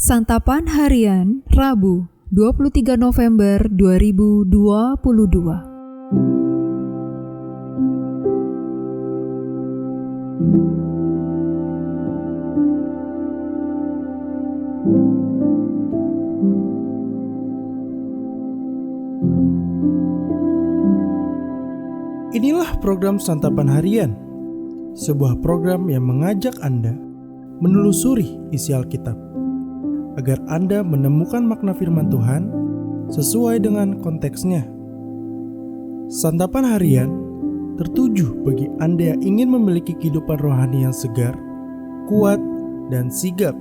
Santapan Harian Rabu 23 November 2022. Inilah program Santapan Harian, sebuah program yang mengajak Anda menelusuri isi Alkitab, agar Anda menemukan makna firman Tuhan sesuai dengan konteksnya. Santapan Harian tertuju bagi Anda yang ingin memiliki kehidupan rohani yang segar, kuat, dan sigap.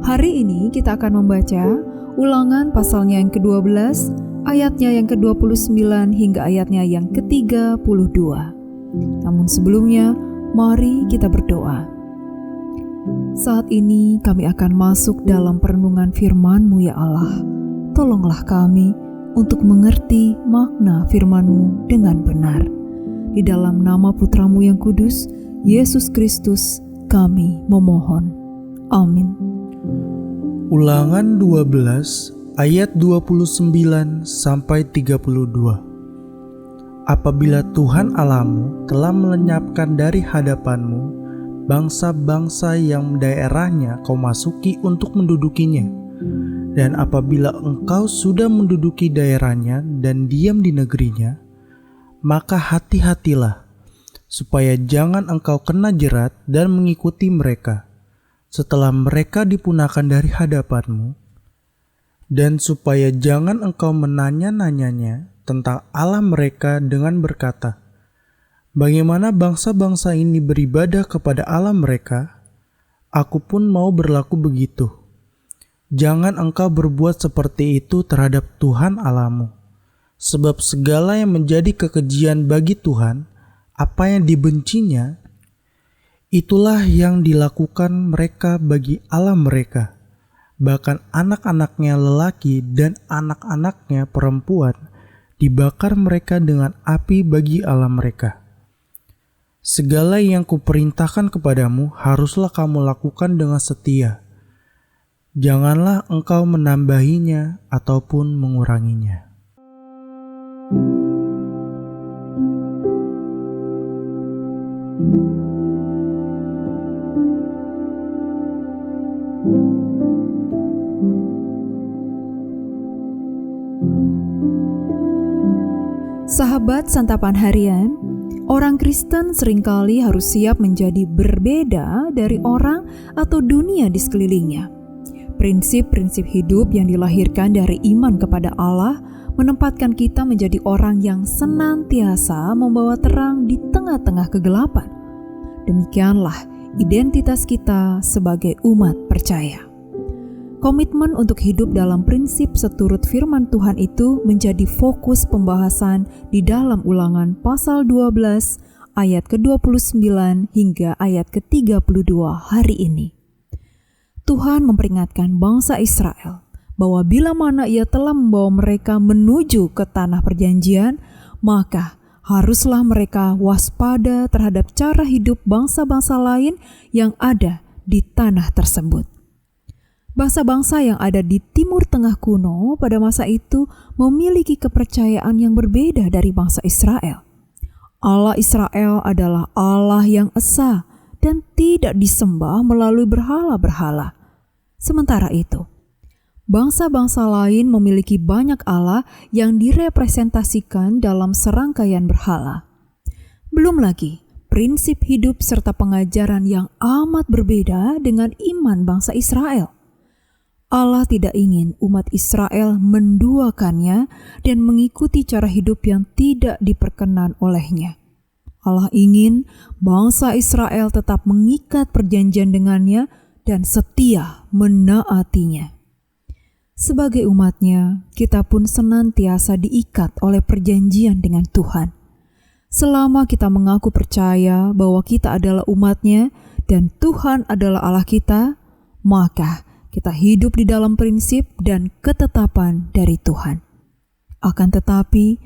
Hari ini kita akan membaca Ulangan pasalnya yang ke-12, ayatnya yang ke-29 hingga ayatnya yang ke-32. Namun sebelumnya, mari kita berdoa. Saat ini kami akan masuk dalam perenungan firman-Mu ya Allah. Tolonglah kami untuk mengerti makna firman-Mu dengan benar. Di dalam nama Putra-Mu yang kudus, Yesus Kristus, kami memohon. Amin. Ulangan 12 ayat 29 sampai 32. Apabila Tuhan Allahmu telah melenyapkan dari hadapanmu bangsa-bangsa yang daerahnya kau masuki untuk mendudukinya, dan apabila engkau sudah menduduki daerahnya dan diam di negerinya, maka hati-hatilah supaya jangan engkau kena jerat dan mengikuti mereka setelah mereka dipunahkan dari hadapanmu, dan supaya jangan engkau menanya-nanyanya tentang Allah mereka dengan berkata, bagaimana bangsa-bangsa ini beribadah kepada Allah mereka, aku pun mau berlaku begitu. Jangan engkau berbuat seperti itu terhadap Tuhan Allahmu, sebab segala yang menjadi kekejian bagi Tuhan, apa yang dibencinya, itulah yang dilakukan mereka bagi Allah mereka. Bahkan anak-anaknya lelaki dan anak-anaknya perempuan dibakar mereka dengan api bagi Allah mereka. Segala yang kuperintahkan kepadamu haruslah kamu lakukan dengan setia. Janganlah engkau menambahinya ataupun menguranginya. Sahabat Santapan Harian, orang Kristen seringkali harus siap menjadi berbeda dari orang atau dunia di sekelilingnya. Prinsip-prinsip hidup yang dilahirkan dari iman kepada Allah menempatkan kita menjadi orang yang senantiasa membawa terang di tengah-tengah kegelapan. Demikianlah identitas kita sebagai umat percaya. Komitmen untuk hidup dalam prinsip seturut firman Tuhan itu menjadi fokus pembahasan di dalam Ulangan pasal 12 ayat ke-29 hingga ayat ke-32 hari ini. Tuhan memperingatkan bangsa Israel bahwa bila mana Ia telah membawa mereka menuju ke tanah perjanjian, maka haruslah mereka waspada terhadap cara hidup bangsa-bangsa lain yang ada di tanah tersebut. Bangsa-bangsa yang ada di Timur Tengah kuno pada masa itu memiliki kepercayaan yang berbeda dari bangsa Israel. Allah Israel adalah Allah yang esa dan tidak disembah melalui berhala-berhala. Sementara itu, bangsa-bangsa lain memiliki banyak Allah yang direpresentasikan dalam serangkaian berhala. Belum lagi, prinsip hidup serta pengajaran yang amat berbeda dengan iman bangsa Israel. Allah tidak ingin umat Israel menduakannya dan mengikuti cara hidup yang tidak diperkenan olehnya. Allah ingin bangsa Israel tetap mengikat perjanjian dengannya dan setia menaatinya. Sebagai umatnya, kita pun senantiasa diikat oleh perjanjian dengan Tuhan. Selama kita mengaku percaya bahwa kita adalah umatnya dan Tuhan adalah Allah kita, maka kita hidup di dalam prinsip dan ketetapan dari Tuhan. Akan tetapi,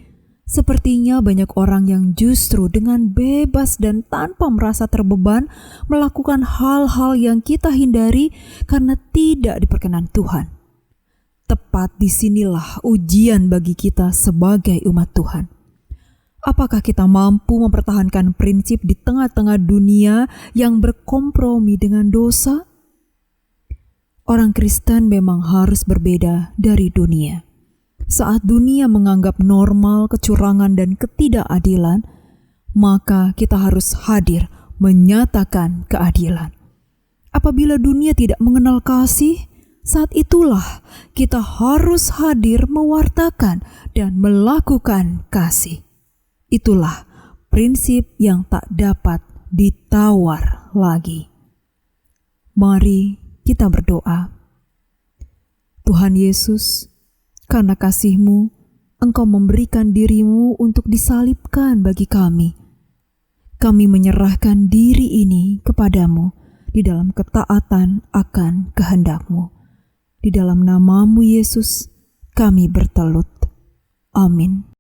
Sepertinya banyak orang yang justru dengan bebas dan tanpa merasa terbeban melakukan hal-hal yang kita hindari karena tidak diperkenan Tuhan. Tepat disinilah ujian bagi kita sebagai umat Tuhan. Apakah kita mampu mempertahankan prinsip di tengah-tengah dunia yang berkompromi dengan dosa? Orang Kristen memang harus berbeda dari dunia. Saat dunia menganggap normal kecurangan dan ketidakadilan, maka kita harus hadir menyatakan keadilan. Apabila dunia tidak mengenal kasih, saat itulah kita harus hadir mewartakan dan melakukan kasih. Itulah prinsip yang tak dapat ditawar lagi. Mari kita berdoa. Tuhan Yesus, karena kasih-Mu, Engkau memberikan diri-Mu untuk disalibkan bagi kami. Kami menyerahkan diri ini kepadamu di dalam ketaatan akan kehendak-Mu. Di dalam nama-Mu Yesus, kami bertelut. Amin.